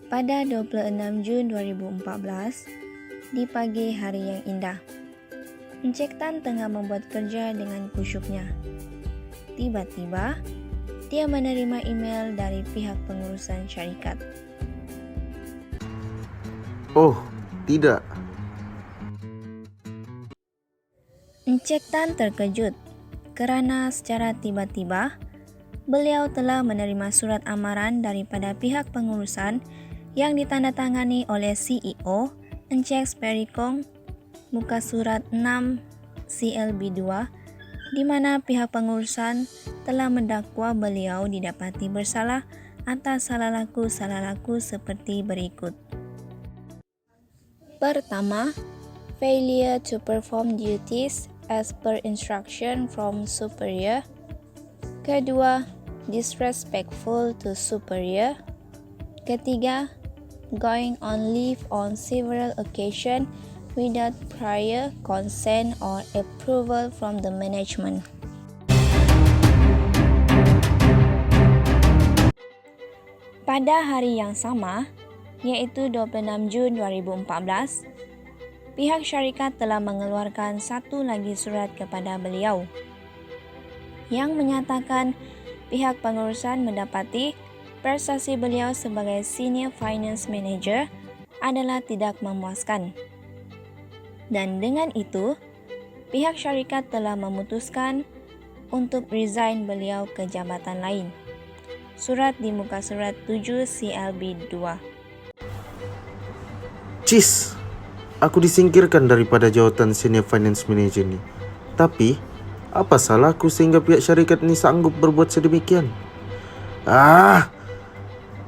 Pada 26 Jun 2014, di pagi hari yang indah, Encik Tan tengah membuat kerja dengan kusyuknya. Tiba-tiba, dia menerima email dari pihak pengurusan syarikat. Oh, tidak. Encik Tan terkejut kerana secara tiba-tiba, beliau telah menerima surat amaran daripada pihak pengurusan yang ditandatangani oleh CEO Encik Sperikong, muka surat 6 CLB2, di mana pihak pengurusan telah mendakwa beliau didapati bersalah atas salah laku seperti berikut. Pertama, failure to perform duties as per instruction from superior. Kedua, disrespectful to superior. Ketiga, going on leave on several occasions without prior consent or approval from the management. Pada hari yang sama, iaitu 26 Jun 2014, pihak syarikat telah mengeluarkan satu lagi surat kepada beliau yang menyatakan pihak pengurusan mendapati prestasi beliau sebagai Senior Finance Manager adalah tidak memuaskan. Dan dengan itu, pihak syarikat telah memutuskan untuk resign beliau ke jabatan lain. Surat di muka surat 7 CLB 2. Cis, aku disingkirkan daripada jawatan Senior Finance Manager ni. Tapi, apa salahku sehingga pihak syarikat ni sanggup berbuat sedemikian?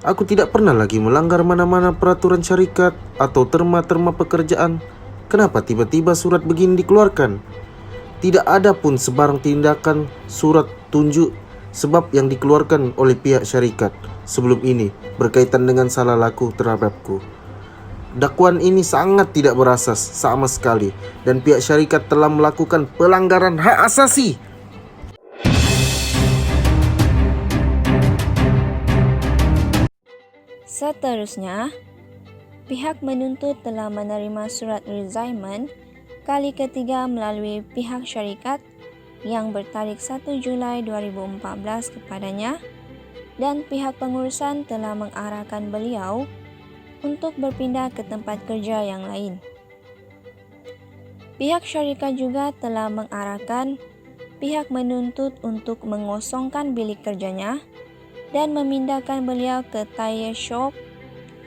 Aku tidak pernah lagi melanggar mana-mana peraturan syarikat atau terma-terma pekerjaan. Kenapa tiba-tiba surat begini dikeluarkan? Tidak ada pun sebarang tindakan surat tunjuk sebab yang dikeluarkan oleh pihak syarikat sebelum ini berkaitan dengan salah laku terhadapku. Dakwaan ini sangat tidak berasas sama sekali dan pihak syarikat telah melakukan pelanggaran hak asasi. Seterusnya, pihak menuntut telah menerima surat resignment kali ketiga melalui pihak syarikat yang bertarikh 1 Julai 2014 kepadanya, dan pihak pengurusan telah mengarahkan beliau untuk berpindah ke tempat kerja yang lain. Pihak syarikat juga telah mengarahkan pihak menuntut untuk mengosongkan bilik kerjanya dan memindahkan beliau ke tire shop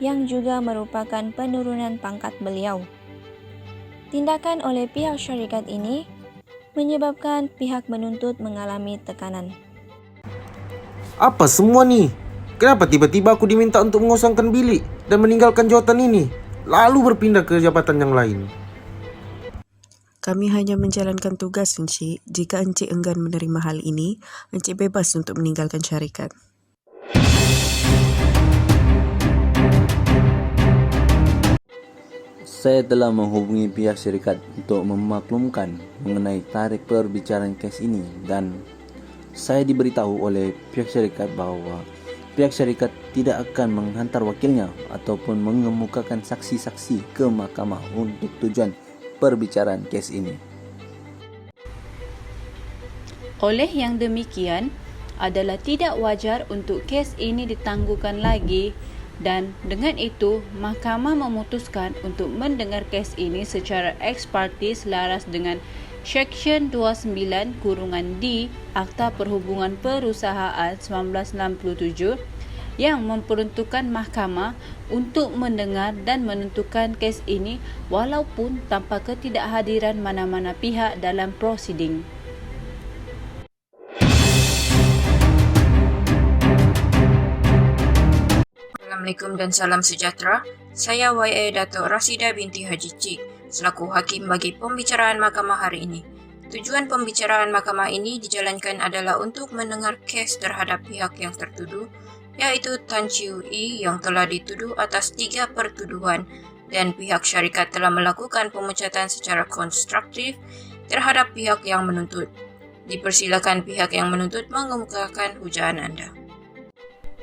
yang juga merupakan penurunan pangkat beliau. Tindakan oleh pihak syarikat ini menyebabkan pihak menuntut mengalami tekanan. Apa semua ni? Kenapa tiba-tiba aku diminta untuk mengosongkan bilik dan meninggalkan jawatan ini, lalu berpindah ke jabatan yang lain? Kami hanya menjalankan tugas, Encik. Jika Encik enggan menerima hal ini, Encik bebas untuk meninggalkan syarikat. Saya telah menghubungi pihak syarikat untuk memaklumkan mengenai tarikh perbicaraan kes ini dan saya diberitahu oleh pihak syarikat bahawa pihak syarikat tidak akan menghantar wakilnya ataupun mengemukakan saksi-saksi ke mahkamah untuk tujuan perbicaraan kes ini. Oleh yang demikian, adalah tidak wajar untuk kes ini ditangguhkan lagi dan dengan itu mahkamah memutuskan untuk mendengar kes ini secara ex parte selaras dengan Seksyen 29(D) Akta Perhubungan Perusahaan 1967 yang memperuntukkan mahkamah untuk mendengar dan menentukan kes ini walaupun tanpa ketidakhadiran mana-mana pihak dalam prosiding. Assalamualaikum dan salam sejahtera. Saya YA Datuk Rasida binti Haji Cik, selaku Hakim bagi pembicaraan mahkamah hari ini. Tujuan pembicaraan mahkamah ini dijalankan adalah untuk mendengar kes terhadap pihak yang tertuduh, iaitu Tan Chiu Yi yang telah dituduh atas 3 pertuduhan dan pihak syarikat telah melakukan pemecatan secara konstruktif terhadap pihak yang menuntut. Dipersilakan pihak yang menuntut mengemukakan hujaan anda.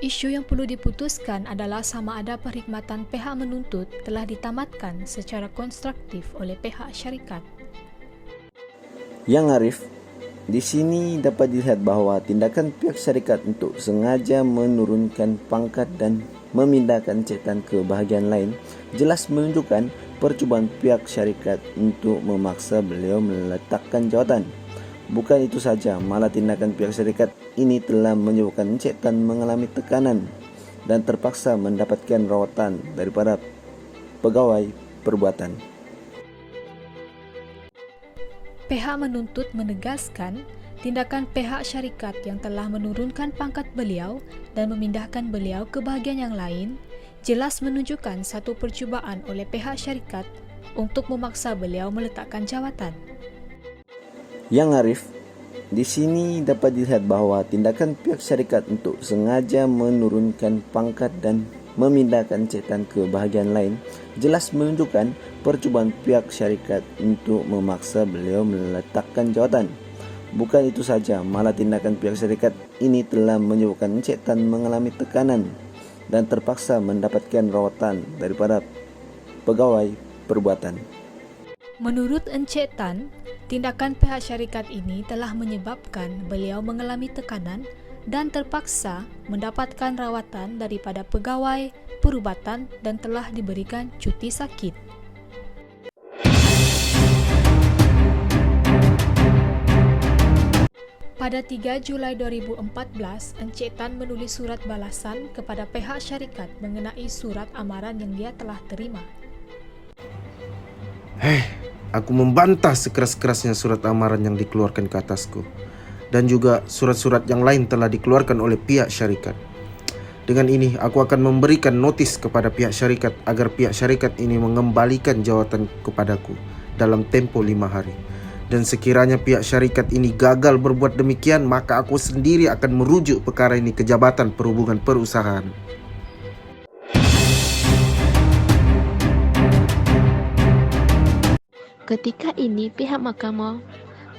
Isu yang perlu diputuskan adalah sama ada perkhidmatan pihak menuntut telah ditamatkan secara konstruktif oleh pihak syarikat. Yang Arif, di sini dapat dilihat bahawa tindakan pihak syarikat untuk sengaja menurunkan pangkat dan memindahkan cetan ke bahagian lain jelas menunjukkan percubaan pihak syarikat untuk memaksa beliau meletakkan jawatan. Bukan itu saja, malah tindakan pihak syarikat ini telah menyebabkan Encik Tan mengalami tekanan dan terpaksa mendapatkan rawatan daripada pegawai perbuatan. Pihak menuntut menegaskan tindakan pihak syarikat yang telah menurunkan pangkat beliau dan memindahkan beliau ke bahagian yang lain jelas menunjukkan satu percubaan oleh pihak syarikat untuk memaksa beliau meletakkan jawatan. Yang Arif, di sini dapat dilihat bahawa tindakan pihak syarikat untuk sengaja menurunkan pangkat dan memindahkan Encik Tan ke bahagian lain jelas menunjukkan percubaan pihak syarikat untuk memaksa beliau meletakkan jawatan. Bukan itu saja, malah tindakan pihak syarikat ini telah menyebabkan Encik Tan mengalami tekanan dan terpaksa mendapatkan rawatan daripada pegawai perbuatan. Menurut Encik Tan, tindakan pihak syarikat ini telah menyebabkan beliau mengalami tekanan dan terpaksa mendapatkan rawatan daripada pegawai perubatan dan telah diberikan cuti sakit. Pada 3 Julai 2014, Encik Tan menulis surat balasan kepada pihak syarikat mengenai surat amaran yang dia telah terima. Aku membantah sekeras-kerasnya surat amaran yang dikeluarkan ke atasku. Dan juga surat-surat yang lain telah dikeluarkan oleh pihak syarikat. Dengan ini, aku akan memberikan notis kepada pihak syarikat agar pihak syarikat ini mengembalikan jawatan kepadaku dalam tempoh 5 hari. Dan sekiranya pihak syarikat ini gagal berbuat demikian, maka aku sendiri akan merujuk perkara ini ke Jabatan Perhubungan Perusahaan. Ketika ini pihak mahkamah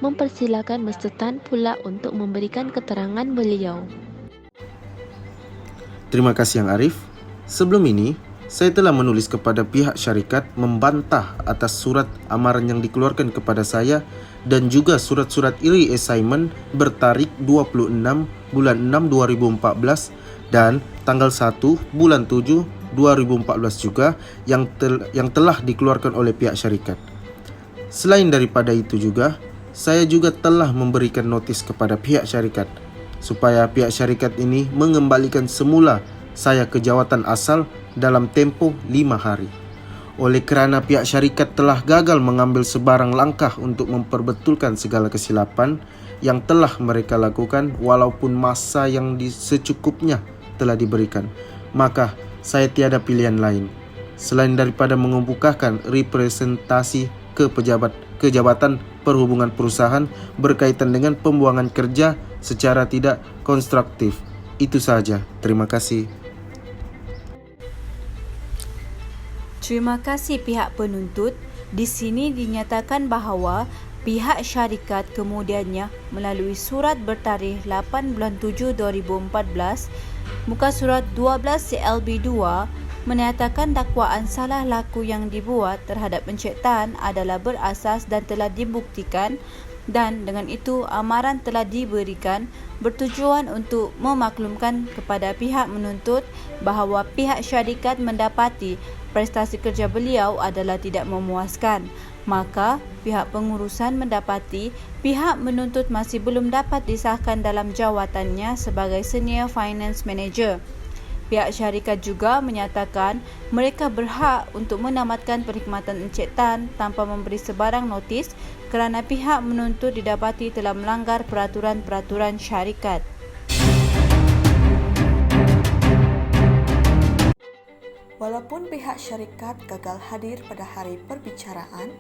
mempersilakan Mr. Tan pula untuk memberikan keterangan beliau. Terima kasih Yang Arif. Sebelum ini, saya telah menulis kepada pihak syarikat membantah atas surat amaran yang dikeluarkan kepada saya dan juga surat-surat re-assignment bertarikh 26 bulan 6 2014 dan tanggal 1 bulan 7 2014 juga yang telah dikeluarkan oleh pihak syarikat. Selain daripada itu juga, saya juga telah memberikan notis kepada pihak syarikat supaya pihak syarikat ini mengembalikan semula saya ke jawatan asal dalam tempoh 5 hari. Oleh kerana pihak syarikat telah gagal mengambil sebarang langkah untuk memperbetulkan segala kesilapan yang telah mereka lakukan walaupun masa yang secukupnya telah diberikan, maka saya tiada pilihan lain selain daripada mengemukakan representasi ke Jabatan Perhubungan Perusahaan berkaitan dengan pembuangan kerja secara tidak konstruktif. Itu saja. Terima kasih. Terima kasih pihak penuntut. Di sini dinyatakan bahawa pihak syarikat kemudiannya melalui surat bertarikh 8 bulan 7 2014 muka surat 12 CLB 2 menyatakan dakwaan salah laku yang dibuat terhadap Encik Tan adalah berasas dan telah dibuktikan, dan dengan itu amaran telah diberikan bertujuan untuk memaklumkan kepada pihak menuntut bahawa pihak syarikat mendapati prestasi kerja beliau adalah tidak memuaskan. Maka pihak pengurusan mendapati pihak menuntut masih belum dapat disahkan dalam jawatannya sebagai Senior Finance Manager. Pihak syarikat juga menyatakan mereka berhak untuk menamatkan perkhidmatan Encik Tan tanpa memberi sebarang notis kerana pihak menuntut didapati telah melanggar peraturan-peraturan syarikat. Walaupun pihak syarikat gagal hadir pada hari perbicaraan,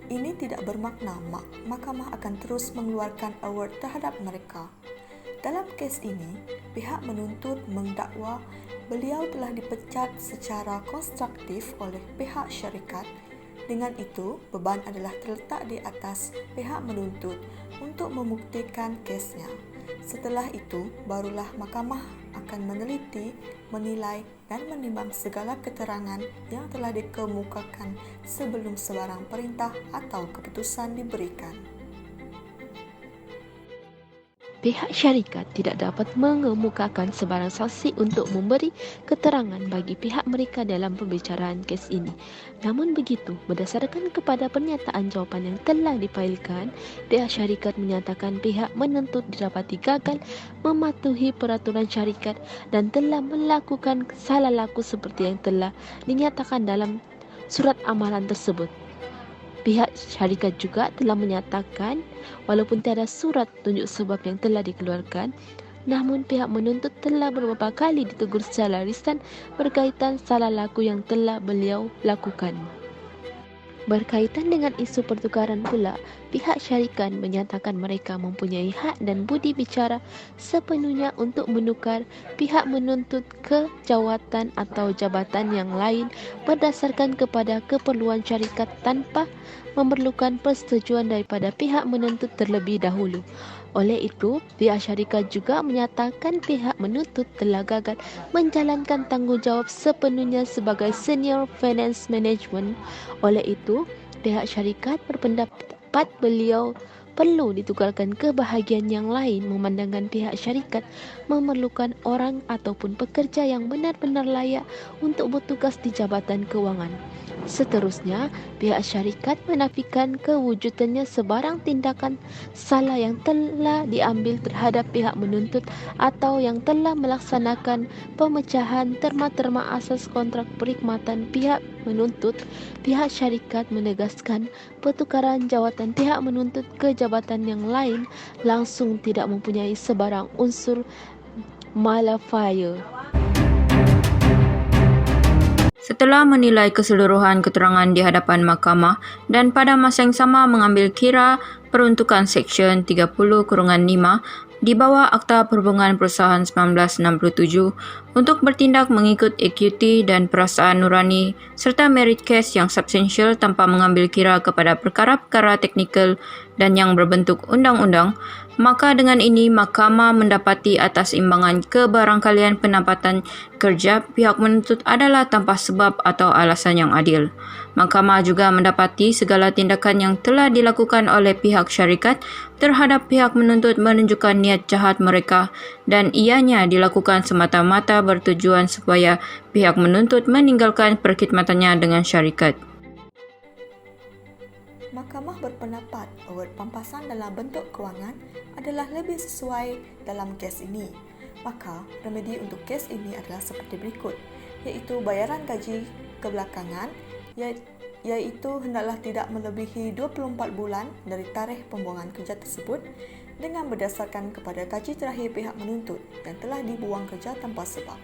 ini tidak bermakna mahkamah akan terus mengeluarkan award terhadap mereka. Dalam kes ini, pihak menuntut mendakwa beliau telah dipecat secara konstruktif oleh pihak syarikat. Dengan itu, beban adalah terletak di atas pihak menuntut untuk membuktikan kesnya. Setelah itu, barulah mahkamah akan meneliti, menilai dan menimbang segala keterangan yang telah dikemukakan sebelum sebarang perintah atau keputusan diberikan. Pihak syarikat tidak dapat mengemukakan sebarang saksi untuk memberi keterangan bagi pihak mereka dalam pembicaraan kes ini. Namun begitu, berdasarkan kepada pernyataan jawapan yang telah difailkan, pihak syarikat menyatakan pihak menuntut didapati gagal mematuhi peraturan syarikat dan telah melakukan salah laku seperti yang telah dinyatakan dalam surat amaran tersebut. Pihak syarikat juga telah menyatakan walaupun tiada surat tunjuk sebab yang telah dikeluarkan, namun pihak menuntut telah beberapa kali ditegur secara lisan berkaitan salah laku yang telah beliau lakukan. Berkaitan dengan isu pertukaran pula, pihak syarikat menyatakan mereka mempunyai hak dan budi bicara sepenuhnya untuk menukar pihak menuntut ke jawatan atau jabatan yang lain berdasarkan kepada keperluan syarikat tanpa memerlukan persetujuan daripada pihak menuntut terlebih dahulu. Oleh itu, pihak syarikat juga menyatakan pihak menuntut telah gagal menjalankan tanggungjawab sepenuhnya sebagai senior finance management. Oleh itu, pihak syarikat berpendapat beliau perlu ditukarkan ke bahagian yang lain memandangkan pihak syarikat memerlukan orang ataupun pekerja yang benar-benar layak untuk bertugas di jabatan kewangan. Seterusnya, pihak syarikat menafikan kewujudannya sebarang tindakan salah yang telah diambil terhadap pihak menuntut atau yang telah melaksanakan pemecahan terma-terma asas kontrak perkhidmatan pihak menuntut. Pihak syarikat menegaskan pertukaran jawatan pihak menuntut ke jabatan yang lain langsung tidak mempunyai sebarang unsur malafide. Setelah menilai keseluruhan keterangan di hadapan mahkamah dan pada masa yang sama mengambil kira peruntukan Seksyen 30/5 di bawah Akta Perhubungan Perusahaan 1967 untuk bertindak mengikut ekuiti dan perasaan nurani serta merit kes yang substansial tanpa mengambil kira kepada perkara-perkara teknikal dan yang berbentuk undang-undang, maka dengan ini mahkamah mendapati atas imbangan kebarangkalian pendapatan kerja pihak menuntut adalah tanpa sebab atau alasan yang adil. Mahkamah juga mendapati segala tindakan yang telah dilakukan oleh pihak syarikat terhadap pihak menuntut menunjukkan niat jahat mereka dan ianya dilakukan semata-mata bertujuan supaya pihak menuntut meninggalkan perkhidmatannya dengan syarikat. Mahkamah berpendapat award pampasan dalam bentuk kewangan adalah lebih sesuai dalam kes ini. Maka, remedi untuk kes ini adalah seperti berikut, iaitu bayaran gaji kebelakangan, iaitu hendaklah tidak melebihi 24 bulan dari tarikh pembuangan kerja tersebut dengan berdasarkan kepada gaji terakhir pihak menuntut yang telah dibuang kerja tanpa sebab.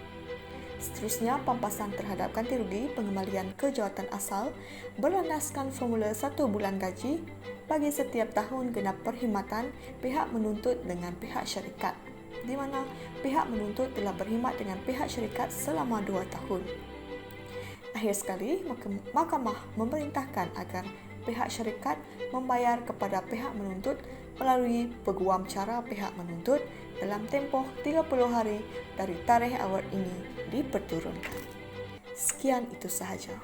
Seterusnya, pampasan terhadap ganti rugi pengembalian ke jawatan asal berlandaskan formula 1 bulan gaji bagi setiap tahun genap perkhidmatan pihak menuntut dengan pihak syarikat, di mana pihak menuntut telah berkhidmat dengan pihak syarikat selama 2 tahun. Akhir sekali, mahkamah memerintahkan agar pihak syarikat membayar kepada pihak menuntut melalui peguam cara pihak menuntut dalam tempoh 30 hari dari tarikh award ini diperturunkan. Sekian itu sahaja.